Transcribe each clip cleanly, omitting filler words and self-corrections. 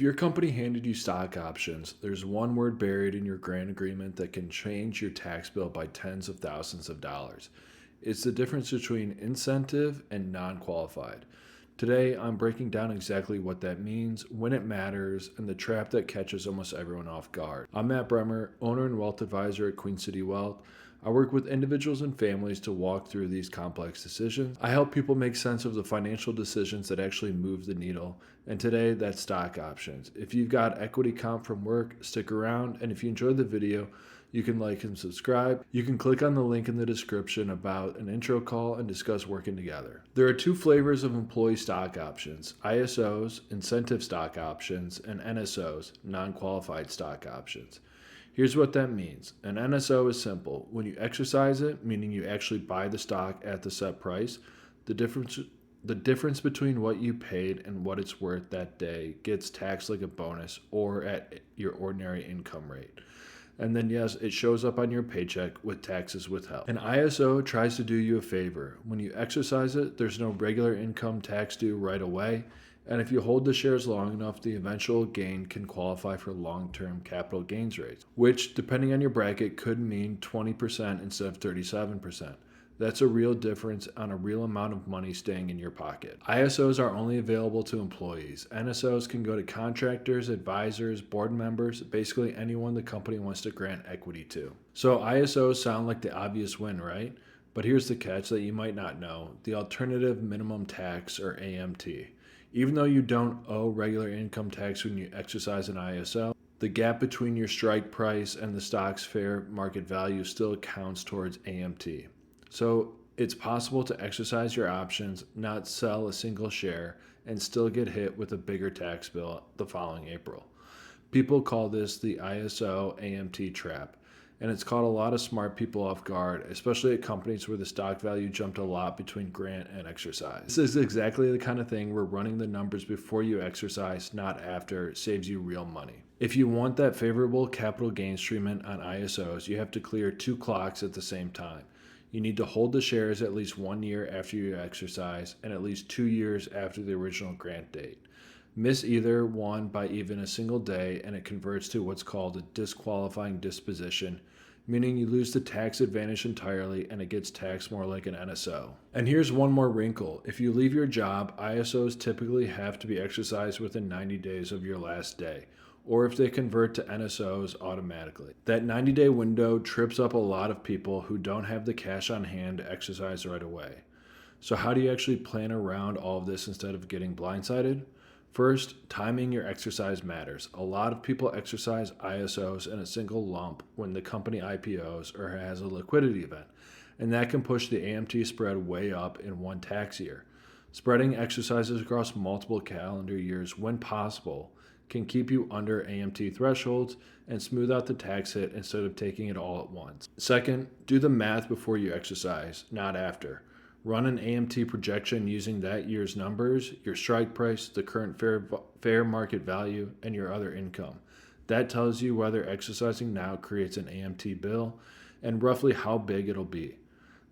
If your company handed you stock options, there's one word buried in your grant agreement that can change your tax bill by tens of thousands of dollars. It's the difference between incentive and non qualified. Today, I'm breaking down exactly what that means, when it matters, and the trap that catches almost everyone off guard. I'm Matt Bremer, owner and wealth advisor at Queen City Wealth. I work with individuals and families to walk through these complex decisions. I help people make sense of the financial decisions that actually move the needle. And today, that's stock options. If you've got equity comp from work, stick around. And if you enjoyed the video, you can like and subscribe. You can click on the link in the description about an intro call and discuss working together. There are two flavors of employee stock options: ISOs, incentive stock options, and NSOs, non-qualified stock options. Here's what that means. An NSO is simple. When you exercise it, meaning you actually buy the stock at the set price, the difference between what you paid and what it's worth that day gets taxed like a bonus or at your ordinary income rate. And then, yes, it shows up on your paycheck with taxes withheld. An ISO tries to do you a favor. When you exercise it, there's no regular income tax due right away. And if you hold the shares long enough, the eventual gain can qualify for long-term capital gains rates, which, depending on your bracket, could mean 20% instead of 37%. That's a real difference on a real amount of money staying in your pocket. ISOs are only available to employees. NSOs can go to contractors, advisors, board members, basically anyone the company wants to grant equity to. So ISOs sound like the obvious win, right? But here's the catch that you might not know: the alternative minimum tax, or AMT. Even though you don't owe regular income tax when you exercise an ISO, the gap between your strike price and the stock's fair market value still counts towards AMT. So it's possible to exercise your options, not sell a single share, and still get hit with a bigger tax bill the following April. People call this the ISO AMT trap, and it's caught a lot of smart people off guard, especially at companies where the stock value jumped a lot between grant and exercise. This is exactly the kind of thing where running the numbers before you exercise, not after, saves you real money. If you want that favorable capital gains treatment on ISOs, you have to clear two clocks at the same time. You need to hold the shares at least 1 year after you exercise and at least 2 years after the original grant date. Miss either one by even a single day, and it converts to what's called a disqualifying disposition, meaning you lose the tax advantage entirely and it gets taxed more like an NSO. And here's one more wrinkle. If you leave your job, ISOs typically have to be exercised within 90 days of your last day, or if they convert to NSOs automatically. That 90-day window trips up a lot of people who don't have the cash on hand to exercise right away. So how do you actually plan around all of this instead of getting blindsided? First, timing your exercise matters. A lot of people exercise ISOs in a single lump when the company IPOs or has a liquidity event, and that can push the AMT spread way up in one tax year. Spreading exercises across multiple calendar years, when possible, can keep you under AMT thresholds and smooth out the tax hit instead of taking it all at once. Second, do the math before you exercise, not after. Run an AMT projection using that year's numbers, your strike price, the current fair market value, and your other income. That tells you whether exercising now creates an AMT bill and roughly how big it'll be.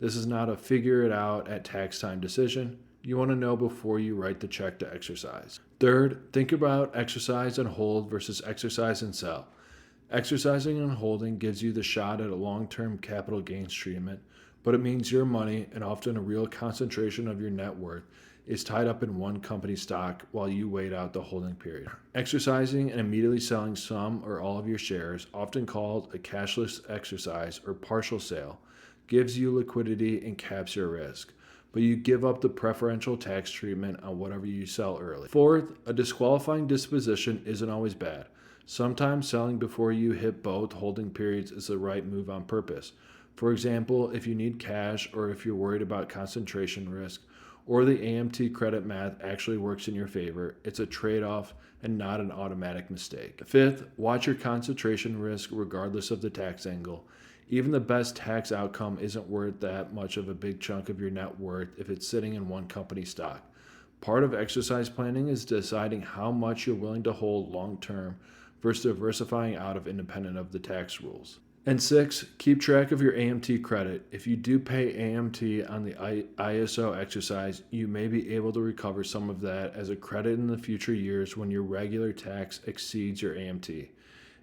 This is not a figure it out at tax time decision. You want to know before you write the check to exercise. Third, think about exercise and hold versus exercise and sell. Exercising and holding gives you the shot at a long-term capital gains treatment, but it means your money, and often a real concentration of your net worth, is tied up in one company's stock while you wait out the holding period. Exercising and immediately selling some or all of your shares, often called a cashless exercise or partial sale, gives you liquidity and caps your risk, but you give up the preferential tax treatment on whatever you sell early. Fourth, a disqualifying disposition isn't always bad. Sometimes selling before you hit both holding periods is the right move on purpose. For example, if you need cash, or if you're worried about concentration risk, or the AMT credit math actually works in your favor, it's a trade-off and not an automatic mistake. Fifth, watch your concentration risk regardless of the tax angle. Even the best tax outcome isn't worth that much of a big chunk of your net worth if it's sitting in one company stock. Part of exercise planning is deciding how much you're willing to hold long term versus diversifying out of independent of the tax rules. And six, keep track of your AMT credit. If you do pay AMT on the ISO exercise, you may be able to recover some of that as a credit in the future years when your regular tax exceeds your AMT.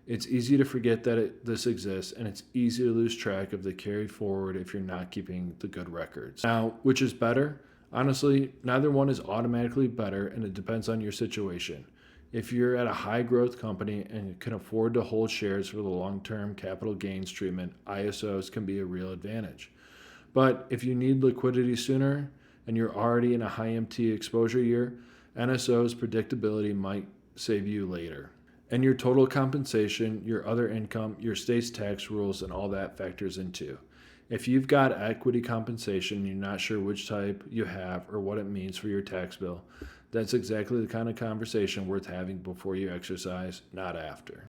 It's easy to forget that this exists, and it's easy to lose track of the carry forward if you're not keeping the good records. Now, which is better? Honestly, neither one is automatically better, and it depends on your situation. If you're at a high growth company and can afford to hold shares for the long term capital gains treatment, ISOs can be a real advantage. But if you need liquidity sooner and you're already in a high MT exposure year, NSO's predictability might save you later. And your total compensation, your other income, your state's tax rules, and all that factors in too. If you've got equity compensation and you're not sure which type you have or what it means for your tax bill, that's exactly the kind of conversation worth having before you exercise, not after.